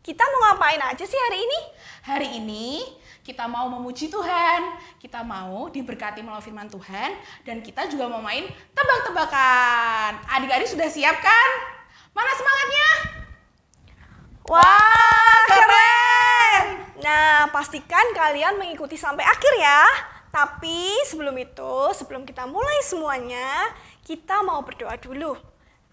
Kita mau ngapain aja sih hari ini? Hari ini kita mau memuji Tuhan, kita mau diberkati melalui firman Tuhan, dan kita juga mau main tebak-tebakan. Adik-adik sudah siap kan? Mana semangatnya? Wah, keren! Nah, pastikan kalian mengikuti sampai akhir ya. Tapi sebelum itu, sebelum kita mulai semuanya, kita mau berdoa dulu.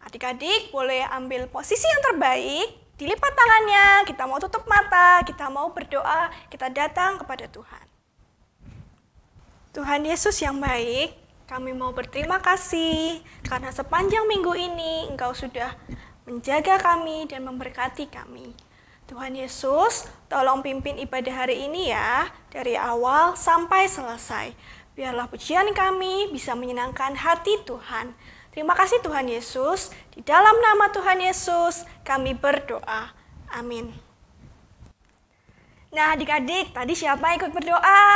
Adik-adik boleh ambil posisi yang terbaik, dilipat tangannya, kita mau tutup mata, kita mau berdoa, kita datang kepada Tuhan. Tuhan Yesus yang baik, kami mau berterima kasih karena sepanjang minggu ini Engkau sudah menjaga kami dan memberkati kami. Tuhan Yesus, tolong pimpin ibadah hari ini ya, dari awal sampai selesai. Biarlah pujian kami bisa menyenangkan hati Tuhan. Terima kasih Tuhan Yesus, di dalam nama Tuhan Yesus kami berdoa. Amin. Nah adik-adik, tadi siapa ikut berdoa?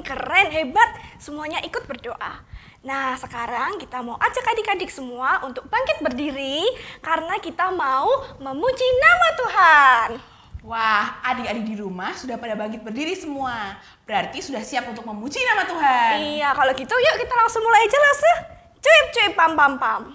Keren, hebat, semuanya ikut berdoa. Nah sekarang kita mau ajak adik-adik semua untuk bangkit berdiri karena kita mau memuji nama Tuhan. Wah, adik-adik di rumah sudah pada bangkit berdiri semua. Berarti sudah siap untuk memuji nama Tuhan. Iya, kalau gitu yuk kita langsung mulai aja lah, Cuip cuip pam pam pam.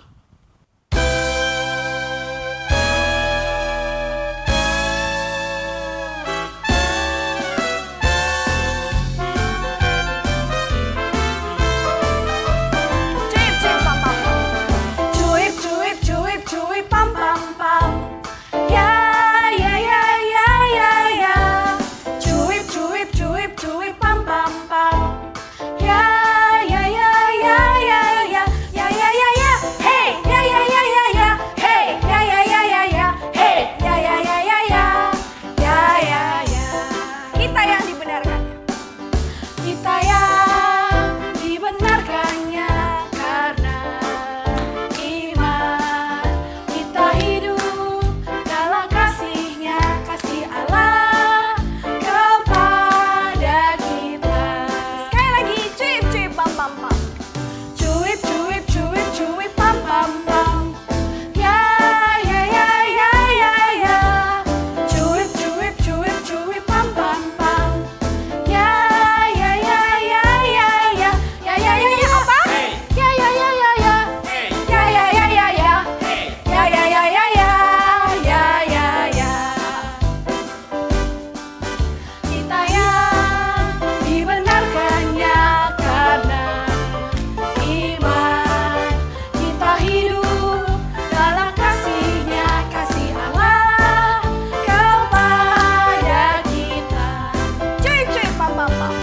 Cuip cuip pam pam pam. Cuip cuip cuip cuip pam pam pam. Ya ya ya ya ya ya. Cuip cuip cuip cuip pam pam pam. Ya ya ya ya ya ya. Ya ya ya ya, hey, ya ya ya ya ya, hey, ya ya ya ya ya, hey, ya ya ya ya ya, ya ya ya. Kita yang dibenarkannya, kita yang dibenarkannya karena iman. Kita hidup dalam kasih-Nya, kasih Allah kepada kita. Sekali lagi, cuip cuip pam pam pam. Cuip cuip cuip cuip pam pam pam. Ya ya ya ya ya ya. Cuip cuip cuip cuip pam pam pam. Ya ya ya ya ya ya. Ya ya ya ya apa? Ya ya ya ya ya. Ya ya ya ya ya. Ya ya ya ya ya. Ya ya ya. Kita yang dibenarkannya karena iman. Kita hidup dalam kasih-Nya, kasih Allah kepada kita. Cuip cuip pam pam pam.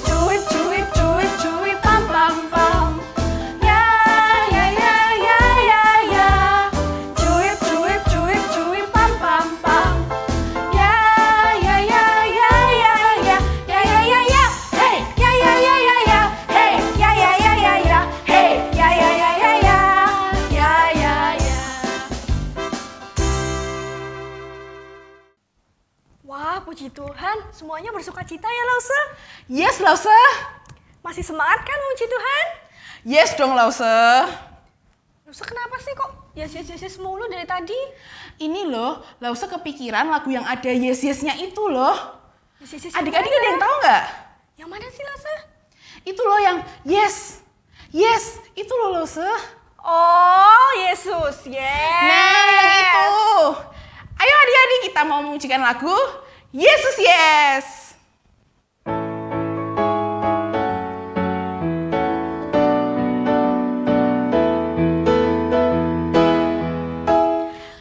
Cuip cuip cuip cuip pam pam pam. Ya ya ya ya ya ya. Cuip cuip cuip cuip pam pam pam. Ya ya ya ya ya ya. Ya ya ya ya. Hey, ya ya ya ya ya. Hey, ya ya ya ya ya. Hey, ya ya ya ya ya. Ya ya ya. Wah, puji Tuhan, semuanya bersukacita ya, Lause. Yes, Lause. Masih semangat kan memuji Tuhan? Yes dong, Lause. Lause kenapa sih kok yes mulu dari tadi? Ini loh, Lause kepikiran lagu yang ada yes-yes-nya itu loh. Yes, Adik-adik yang ada yang mana? tahu nggak? Yang mana sih, Lause? Itu loh yang yes, yes, itu loh Lause. Oh, Yesus, yes. Nah, yang itu. Ayo adik-adik kita mau memujikan lagu Yesus Yes.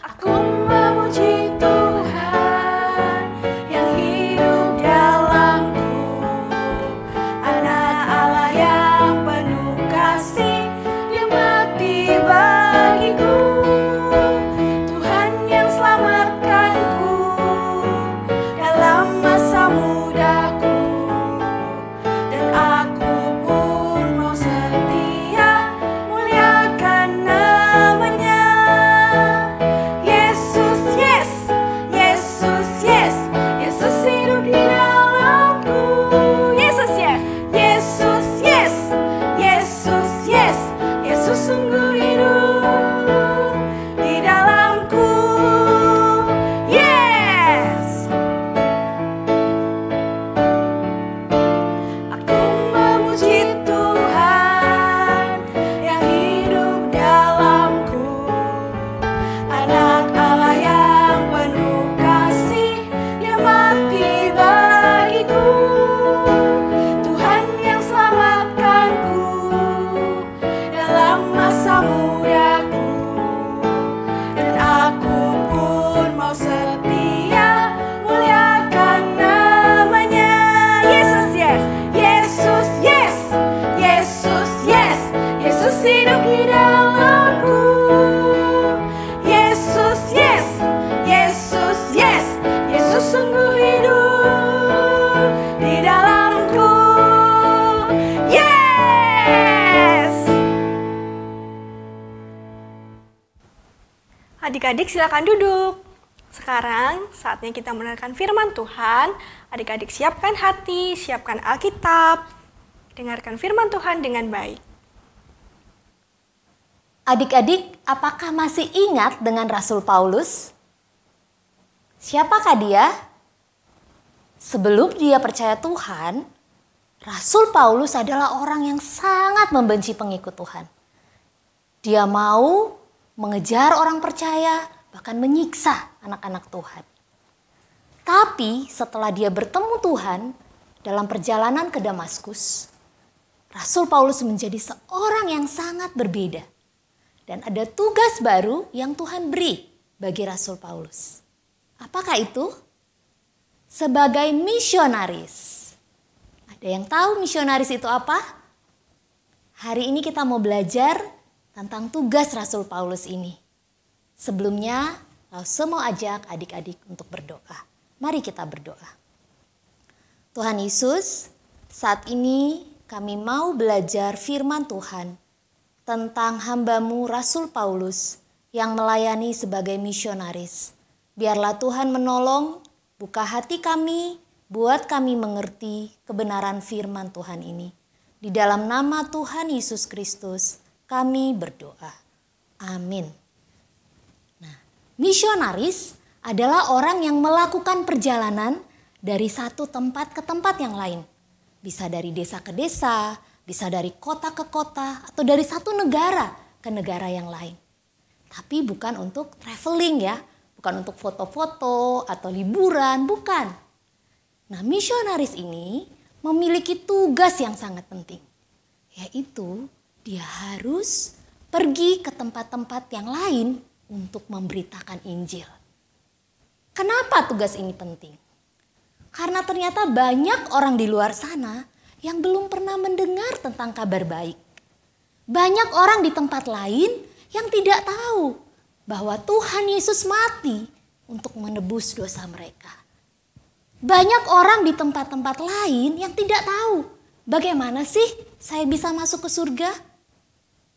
Aku memuji Tuhan yang hidup dalamku, Anak Allah yang penuh kasih, Dia mati bagiku, Tuhan yang selamatkanku dalam masa Adik-adik silakan duduk. Sekarang saatnya kita mendengarkan firman Tuhan. Adik-adik siapkan hati, siapkan Alkitab. Dengarkan firman Tuhan dengan baik. Adik-adik, apakah masih ingat dengan Rasul Paulus? Siapakah dia? Sebelum dia percaya Tuhan, Rasul Paulus adalah orang yang sangat membenci pengikut Tuhan. Dia mau mengejar orang percaya, bahkan menyiksa anak-anak Tuhan. Tapi setelah dia bertemu Tuhan dalam perjalanan ke Damaskus, Rasul Paulus menjadi seorang yang sangat berbeda. Dan ada tugas baru yang Tuhan beri bagi Rasul Paulus. Apakah itu? Sebagai misionaris. Ada yang tahu misionaris itu apa? Hari ini kita mau belajar tentang tugas Rasul Paulus ini. Sebelumnya, Lause mau ajak adik-adik untuk berdoa. Mari kita berdoa. Tuhan Yesus, saat ini kami mau belajar firman Tuhan tentang hamba-Mu Rasul Paulus yang melayani sebagai misionaris. Biarlah Tuhan menolong, buka hati kami, buat kami mengerti kebenaran firman Tuhan ini. Di dalam nama Tuhan Yesus Kristus, kami berdoa. Amin. Nah, misionaris adalah orang yang melakukan perjalanan dari satu tempat ke tempat yang lain. Bisa dari desa ke desa, bisa dari kota ke kota, atau dari satu negara ke negara yang lain. Tapi bukan untuk traveling ya, bukan untuk foto-foto atau liburan, bukan. Nah, misionaris ini memiliki tugas yang sangat penting, yaitu dia harus pergi ke tempat-tempat yang lain untuk memberitakan Injil. Kenapa tugas ini penting? Karena ternyata banyak orang di luar sana yang belum pernah mendengar tentang kabar baik. Banyak orang di tempat lain yang tidak tahu bahwa Tuhan Yesus mati untuk menebus dosa mereka. Banyak orang di tempat-tempat lain yang tidak tahu bagaimana sih saya bisa masuk ke surga.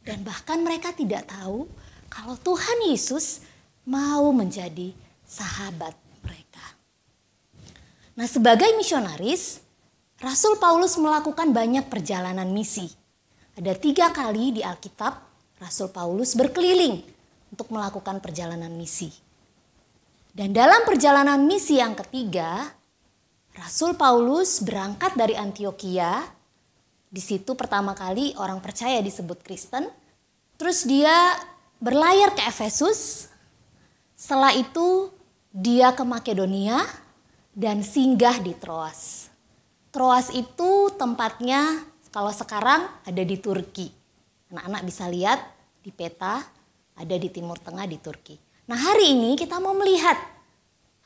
Dan bahkan mereka tidak tahu kalau Tuhan Yesus mau menjadi sahabat mereka. Nah, sebagai misionaris, Rasul Paulus melakukan banyak perjalanan misi. Ada 3 kali di Alkitab, Rasul Paulus berkeliling untuk melakukan perjalanan misi. Dan dalam perjalanan misi yang ketiga, Rasul Paulus berangkat dari Antiokhia. Di situ pertama kali orang percaya disebut Kristen. Terus dia berlayar ke Efesus. Setelah itu dia ke Makedonia dan singgah di Troas. Troas itu tempatnya kalau sekarang ada di Turki. Anak-anak bisa lihat di peta ada di Timur Tengah di Turki. Nah, hari ini kita mau melihat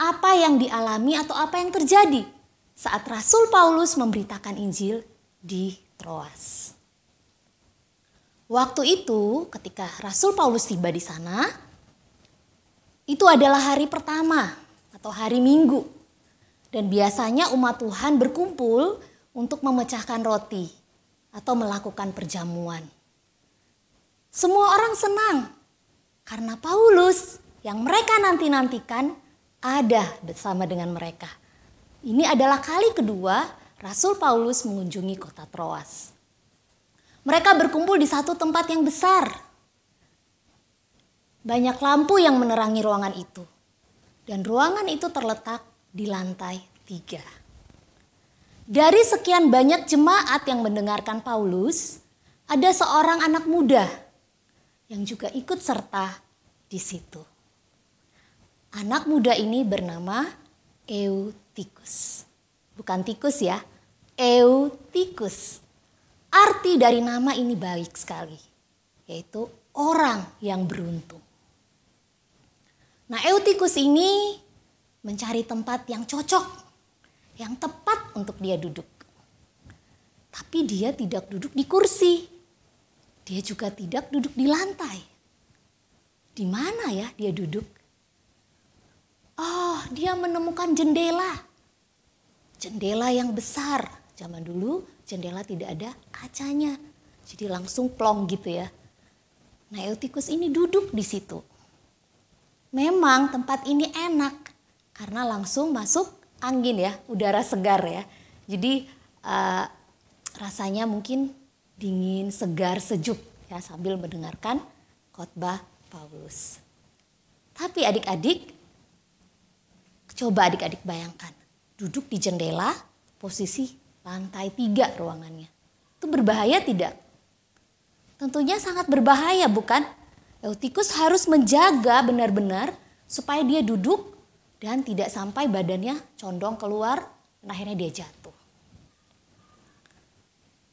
apa yang dialami atau apa yang terjadi saat Rasul Paulus memberitakan Injil di Troas. Waktu itu ketika Rasul Paulus tiba di sana, itu adalah hari pertama atau hari Minggu. Dan biasanya umat Tuhan berkumpul untuk memecahkan roti atau melakukan perjamuan. Semua orang senang karena Paulus yang mereka nanti-nantikan ada bersama dengan mereka. Ini adalah kali kedua Rasul Paulus mengunjungi kota Troas. Mereka berkumpul di satu tempat yang besar. Banyak lampu yang menerangi ruangan itu. Dan ruangan itu terletak di lantai 3. Dari sekian banyak jemaat yang mendengarkan Paulus, ada seorang anak muda yang juga ikut serta di situ. Anak muda ini bernama Eutikus. Bukan tikus ya, Eutikus. Arti dari nama ini baik sekali, yaitu orang yang beruntung. Nah, Eutikus ini mencari tempat yang cocok, yang tepat untuk dia duduk. Tapi dia tidak duduk di kursi. Dia juga tidak duduk di lantai. Di mana ya dia duduk? Oh, dia menemukan jendela. Jendela yang besar. Zaman dulu jendela tidak ada kacanya. Jadi langsung plong gitu ya. Nah, Eutikus ini duduk di situ. Memang tempat ini enak karena langsung masuk angin ya, udara segar ya. Jadi rasanya mungkin dingin, segar, sejuk ya sambil mendengarkan khotbah Paulus. Tapi adik-adik, coba adik-adik bayangkan, duduk di jendela, posisi lantai 3 ruangannya. Itu berbahaya tidak? Tentunya sangat berbahaya, bukan? Eutikus harus menjaga benar-benar supaya dia duduk dan tidak sampai badannya condong keluar dan akhirnya dia jatuh.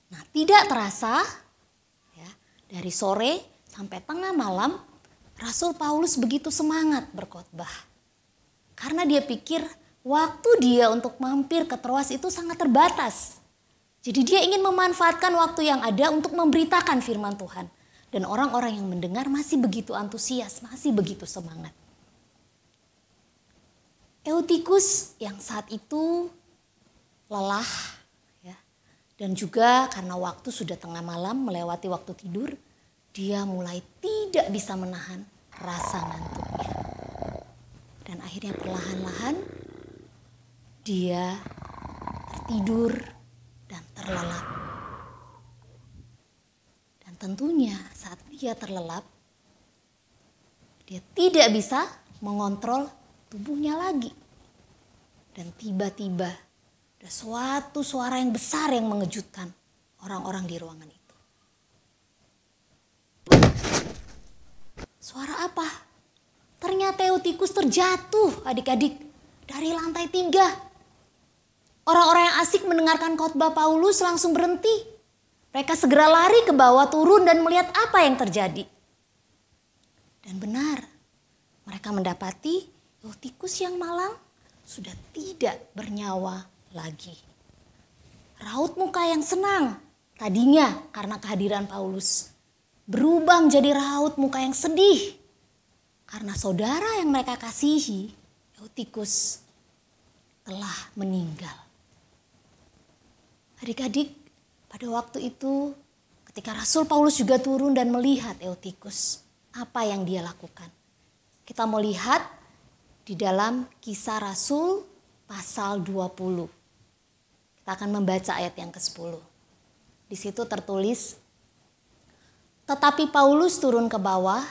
Nah, tidak terasa ya, dari sore sampai tengah malam Rasul Paulus begitu semangat berkhotbah. Karena dia pikir waktu dia untuk mampir ke Troas itu sangat terbatas. Jadi dia ingin memanfaatkan waktu yang ada untuk memberitakan firman Tuhan. Dan orang-orang yang mendengar masih begitu antusias, masih begitu semangat. Eutikus yang saat itu lelah ya, dan juga karena waktu sudah tengah malam melewati waktu tidur, dia mulai tidak bisa menahan rasa ngantuknya. Dan akhirnya perlahan-lahan dia tertidur dan terlelap. Dan tentunya saat dia terlelap, dia tidak bisa mengontrol tubuhnya lagi. Dan tiba-tiba ada suatu suara yang besar yang mengejutkan orang-orang di ruangan itu. Suara apa? Ternyata Eutikus terjatuh adik-adik dari lantai 3. Orang-orang yang asik mendengarkan khotbah Paulus langsung berhenti. Mereka segera lari ke bawah turun dan melihat apa yang terjadi. Dan benar, mereka mendapati Eutikus yang malang sudah tidak bernyawa lagi. Raut muka yang senang tadinya karena kehadiran Paulus berubah menjadi raut muka yang sedih. Karena saudara yang mereka kasihi, Eutikus, telah meninggal. Adik-adik, pada waktu itu ketika Rasul Paulus juga turun dan melihat Eutikus, apa yang dia lakukan? Kita mau lihat di dalam Kisah Rasul pasal 20. Kita akan membaca ayat yang ke-10. Di situ tertulis, tetapi Paulus turun ke bawah,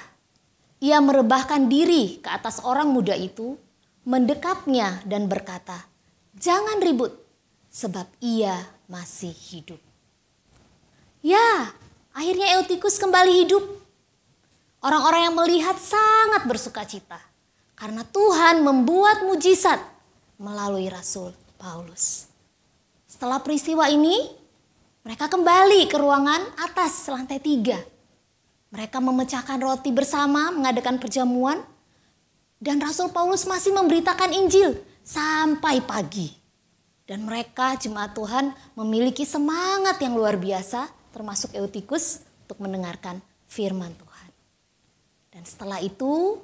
ia merebahkan diri ke atas orang muda itu, mendekapnya dan berkata, jangan ribut, sebab ia masih hidup. Ya, akhirnya Eutikus kembali hidup. Orang-orang yang melihat sangat bersukacita, karena Tuhan membuat mujizat melalui Rasul Paulus. Setelah peristiwa ini, mereka kembali ke ruangan atas lantai 3. Mereka memecahkan roti bersama, mengadakan perjamuan. Dan Rasul Paulus masih memberitakan Injil sampai pagi. Dan mereka jemaat Tuhan memiliki semangat yang luar biasa, termasuk Eutikus, untuk mendengarkan firman Tuhan. Dan setelah itu,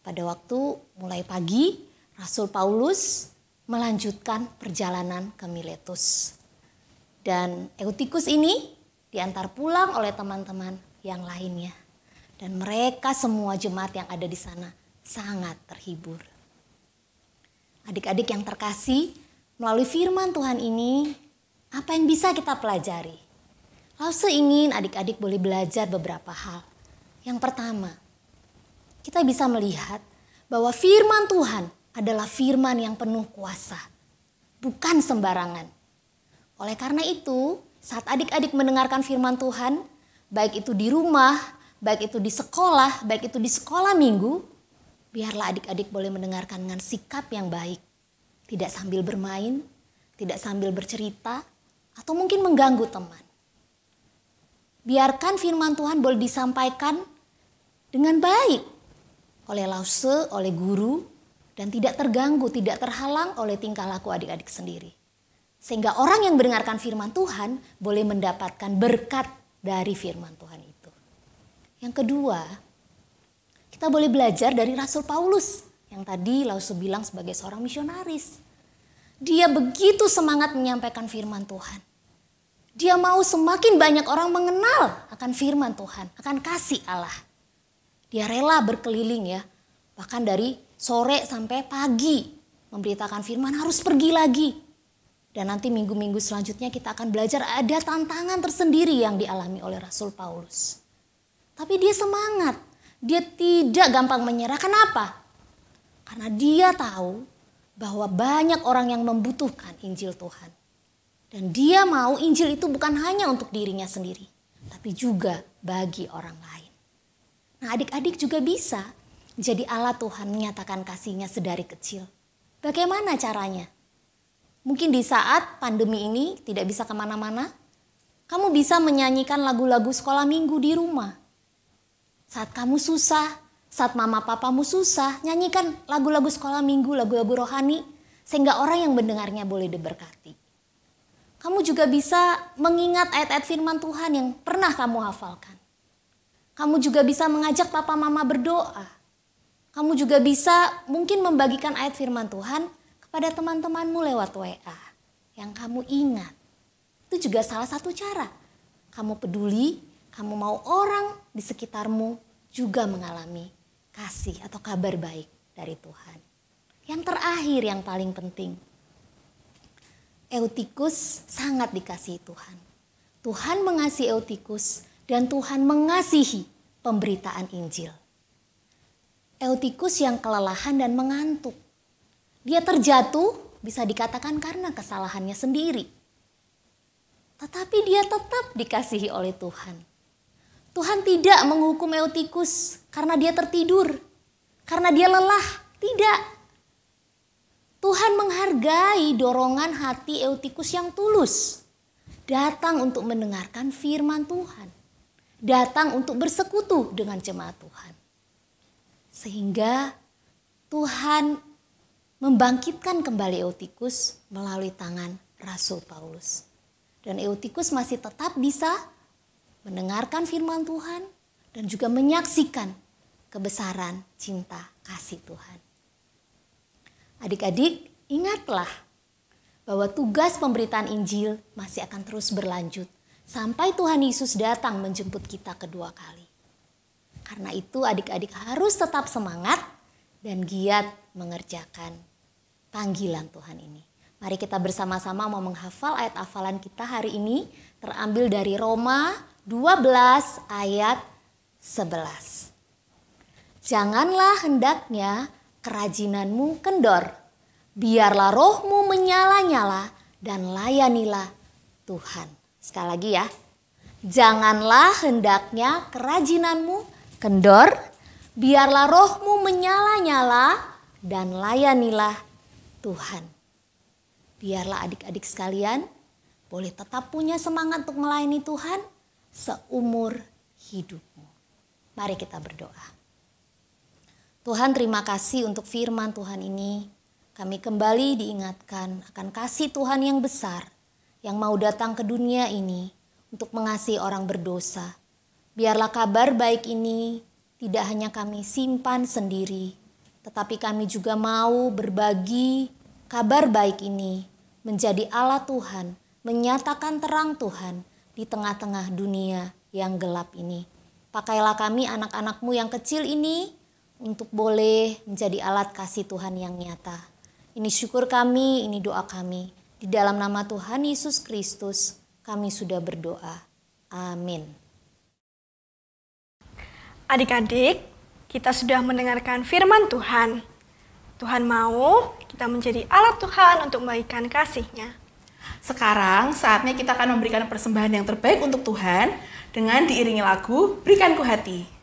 pada waktu mulai pagi, Rasul Paulus melanjutkan perjalanan ke Miletus. Dan Eutikus ini diantar pulang oleh teman-teman yang lainnya. Dan mereka semua jemaat yang ada di sana sangat terhibur. Adik-adik yang terkasih, melalui firman Tuhan ini, apa yang bisa kita pelajari? Lause ingin adik-adik boleh belajar beberapa hal. Yang pertama, kita bisa melihat bahwa firman Tuhan adalah firman yang penuh kuasa, bukan sembarangan. Oleh karena itu, saat adik-adik mendengarkan firman Tuhan, baik itu di rumah, baik itu di sekolah, baik itu di sekolah minggu, biarlah adik-adik boleh mendengarkan dengan sikap yang baik. Tidak sambil bermain, tidak sambil bercerita, atau mungkin mengganggu teman. Biarkan firman Tuhan boleh disampaikan dengan baik oleh lause, oleh guru, dan tidak terganggu, tidak terhalang oleh tingkah laku adik-adik sendiri. Sehingga orang yang mendengarkan firman Tuhan boleh mendapatkan berkat dari firman Tuhan itu. Yang kedua, kita boleh belajar dari Rasul Paulus yang tadi lause bilang sebagai seorang misionaris. Dia begitu semangat menyampaikan firman Tuhan. Dia mau semakin banyak orang mengenal akan firman Tuhan, akan kasih Allah. Dia rela berkeliling ya, Bahkan dari sore sampai pagi memberitakan firman, harus pergi lagi. Dan nanti minggu-minggu selanjutnya kita akan belajar ada tantangan tersendiri yang dialami oleh Rasul Paulus. Tapi dia semangat, dia tidak gampang menyerah. Kenapa? Karena dia tahu bahwa banyak orang yang membutuhkan Injil Tuhan. Dan dia mau Injil itu bukan hanya untuk dirinya sendiri, tapi juga bagi orang lain. Nah, adik-adik juga bisa jadi alat Tuhan menyatakan kasih-Nya sedari kecil. Bagaimana caranya? Mungkin di saat pandemi ini tidak bisa kemana-mana, kamu bisa menyanyikan lagu-lagu sekolah minggu di rumah. Saat kamu susah, saat mama papamu susah, nyanyikan lagu-lagu sekolah minggu, lagu-lagu rohani, sehingga orang yang mendengarnya boleh diberkati. Kamu juga bisa mengingat ayat-ayat firman Tuhan yang pernah kamu hafalkan. Kamu juga bisa mengajak papa mama berdoa. Kamu juga bisa mungkin membagikan ayat firman Tuhan kepada teman-temanmu lewat WA yang kamu ingat. Itu juga salah satu cara. Kamu peduli, kamu mau orang di sekitarmu juga mengalami kasih atau kabar baik dari Tuhan. Yang terakhir yang paling penting, Eutikus sangat dikasihi Tuhan. Tuhan mengasihi Eutikus dan Tuhan mengasihi pemberitaan Injil. Eutikus yang kelelahan dan mengantuk. Dia terjatuh bisa dikatakan karena kesalahannya sendiri. Tetapi dia tetap dikasihi oleh Tuhan. Tuhan tidak menghukum Eutikus karena dia tertidur, karena dia lelah. Tidak. Tuhan menghargai dorongan hati Eutikus yang tulus. Datang untuk mendengarkan firman Tuhan. Datang untuk bersekutu dengan jemaat Tuhan. Sehingga Tuhan membangkitkan kembali Eutikus melalui tangan Rasul Paulus. Dan Eutikus masih tetap bisa mendengarkan firman Tuhan dan juga menyaksikan kebesaran cinta kasih Tuhan. Adik-adik, ingatlah bahwa tugas pemberitaan Injil masih akan terus berlanjut sampai Tuhan Yesus datang menjemput kita kedua kali. Karena itu adik-adik harus tetap semangat dan giat mengerjakan panggilan Tuhan ini. Mari kita bersama-sama mau menghafal ayat hafalan kita hari ini terambil dari Roma 12 ayat 11. Janganlah hendaknya kerajinanmu kendor, biarlah rohmu menyala-nyala dan layanilah Tuhan. Sekali lagi ya, janganlah hendaknya kerajinanmu kendor, biarlah rohmu menyala-nyala dan layanilah Tuhan. Biarlah adik-adik sekalian boleh tetap punya semangat untuk melayani Tuhan seumur hidupmu. Mari kita berdoa. Tuhan, terima kasih untuk firman Tuhan ini. Kami kembali diingatkan akan kasih Tuhan yang besar yang mau datang ke dunia ini untuk mengasihi orang berdosa. Biarlah kabar baik ini tidak hanya kami simpan sendiri, tetapi kami juga mau berbagi kabar baik ini menjadi alat Tuhan, menyatakan terang Tuhan di tengah-tengah dunia yang gelap ini. Pakailah kami anak-anak-Mu yang kecil ini untuk boleh menjadi alat kasih Tuhan yang nyata. Ini syukur kami, ini doa kami. Di dalam nama Tuhan Yesus Kristus kami sudah berdoa. Amin. Adik-adik, kita sudah mendengarkan firman Tuhan. Tuhan mau kita menjadi alat Tuhan untuk membagikan kasih-Nya. Sekarang saatnya kita akan memberikan persembahan yang terbaik untuk Tuhan dengan diiringi lagu Berikan Ku Hati.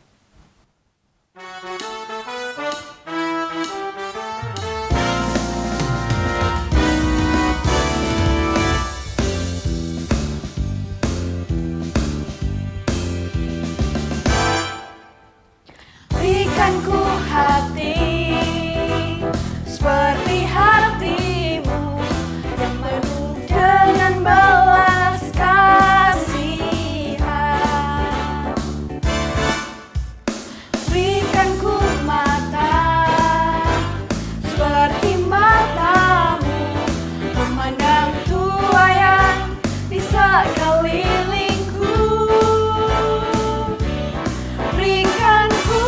Berikan ku hati seperti hatimu yang penuh dengan belas kasihan. Berikan ku mata seperti matamu memandang tuayan di sekelilingku. Berikan ku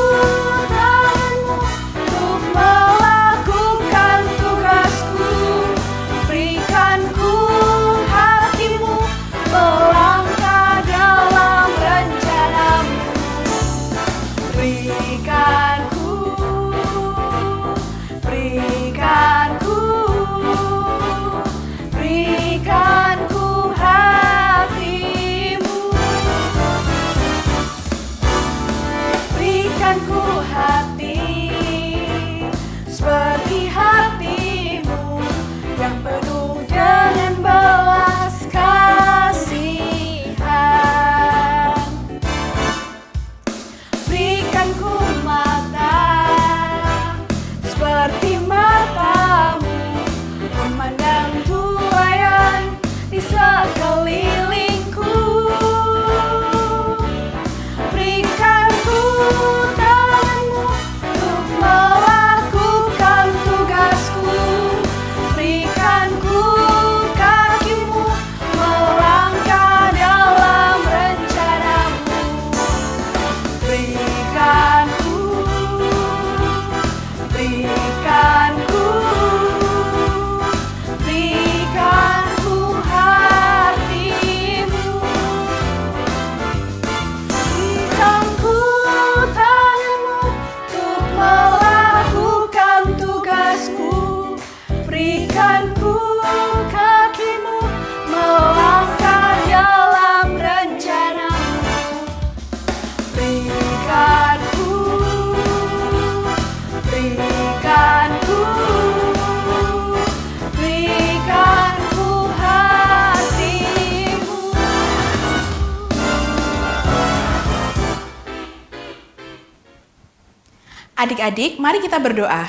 Adik-adik, mari kita berdoa.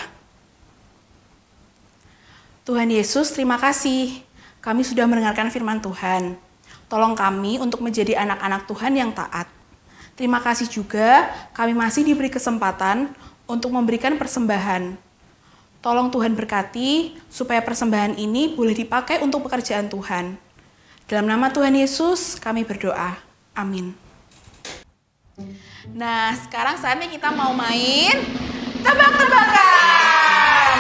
Tuhan Yesus, terima kasih. Kami sudah mendengarkan firman Tuhan. Tolong kami untuk menjadi anak-anak Tuhan yang taat. Terima kasih juga kami masih diberi kesempatan untuk memberikan persembahan. Tolong Tuhan berkati supaya persembahan ini boleh dipakai untuk pekerjaan Tuhan. Dalam nama Tuhan Yesus kami berdoa. Amin. Nah, sekarang saatnya kita mau main tebak-tebakan.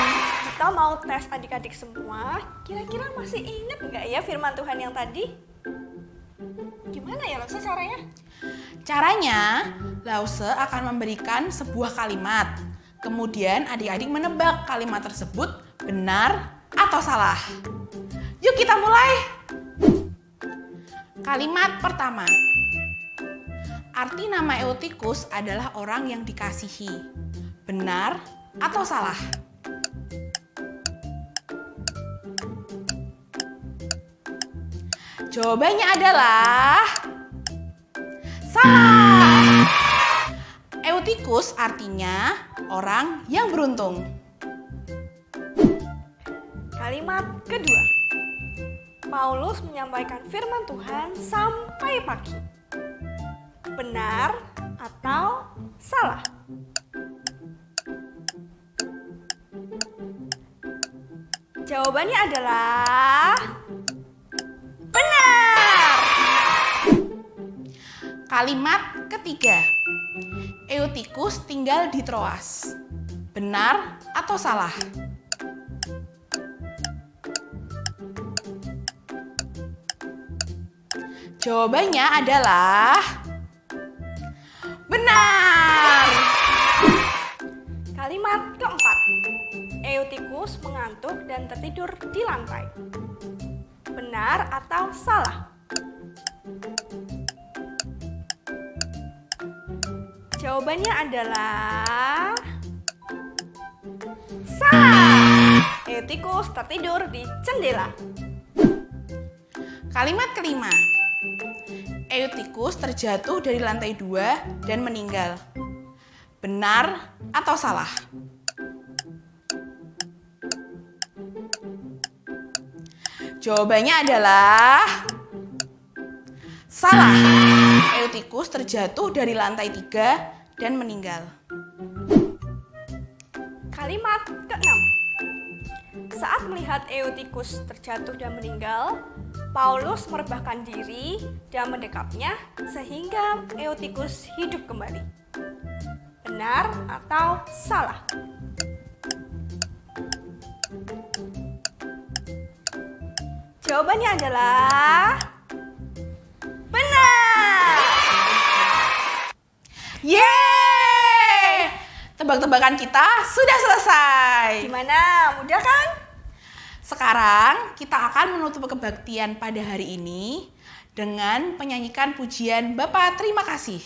Kita mau tes adik-adik semua. Kira-kira masih ingat nggak ya firman Tuhan yang tadi? Gimana ya Lause caranya? Caranya, Lause akan memberikan sebuah kalimat. Kemudian adik-adik menebak kalimat tersebut benar atau salah. Yuk kita mulai. Kalimat pertama. Arti nama Eutikus adalah orang yang dikasihi. Benar atau salah? Jawabannya adalah salah. Eutikus artinya orang yang beruntung. Kalimat kedua. Paulus menyampaikan firman Tuhan sampai pagi. Benar atau salah? Jawabannya adalah benar. Kalimat ketiga. Eutikus tinggal di Troas. Benar atau salah? Jawabannya adalah benar. Kalimat keempat. Eutikus mengantuk dan tertidur di lantai. Benar atau salah? Jawabannya adalah salah. Eutikus tertidur di jendela. Kalimat kelima. Eutikus terjatuh dari lantai 2 dan meninggal. Benar atau salah? Jawabannya adalah salah. Eutikus terjatuh dari lantai 3 dan meninggal. Kalimat keenam. Saat melihat Eutikus terjatuh dan meninggal, Paulus merebahkan diri dan mendekapnya sehingga Eutikus hidup kembali. Benar atau salah? Jawabannya adalah benar. Yeay! Tebak-tebakan kita sudah selesai. Gimana? Mudah kan? Sekarang kita akan menutup kebaktian pada hari ini dengan menyanyikan pujian Bapa Terima Kasih.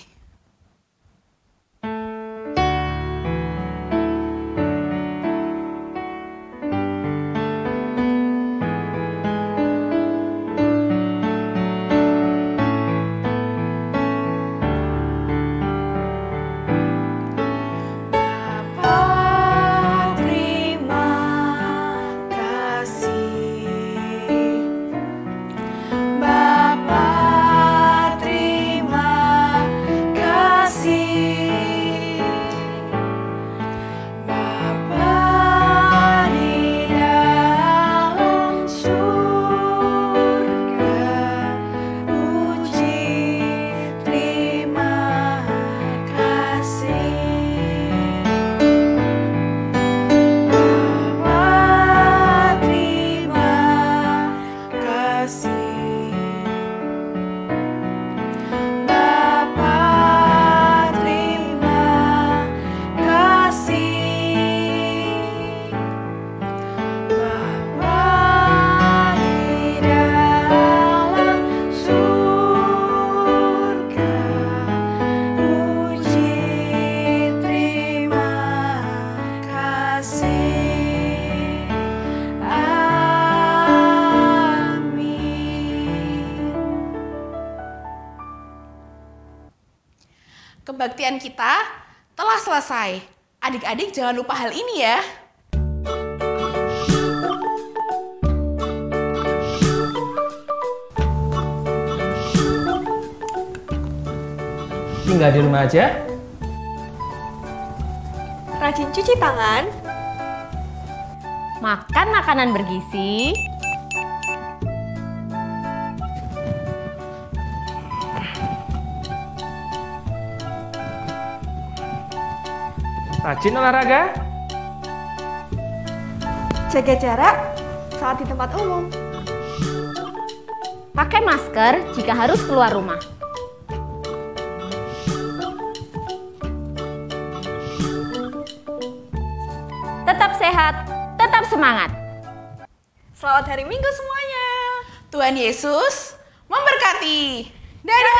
Kebaktian kita telah selesai. Adik-adik jangan lupa hal ini ya. Tinggal di rumah aja. Rajin cuci tangan. Makan makanan bergizi. Rajin olahraga. Jaga jarak saat di tempat umum. Pakai masker jika harus keluar rumah. Tetap sehat, tetap semangat. Selamat hari Minggu semuanya. Tuhan Yesus memberkati. Dadah!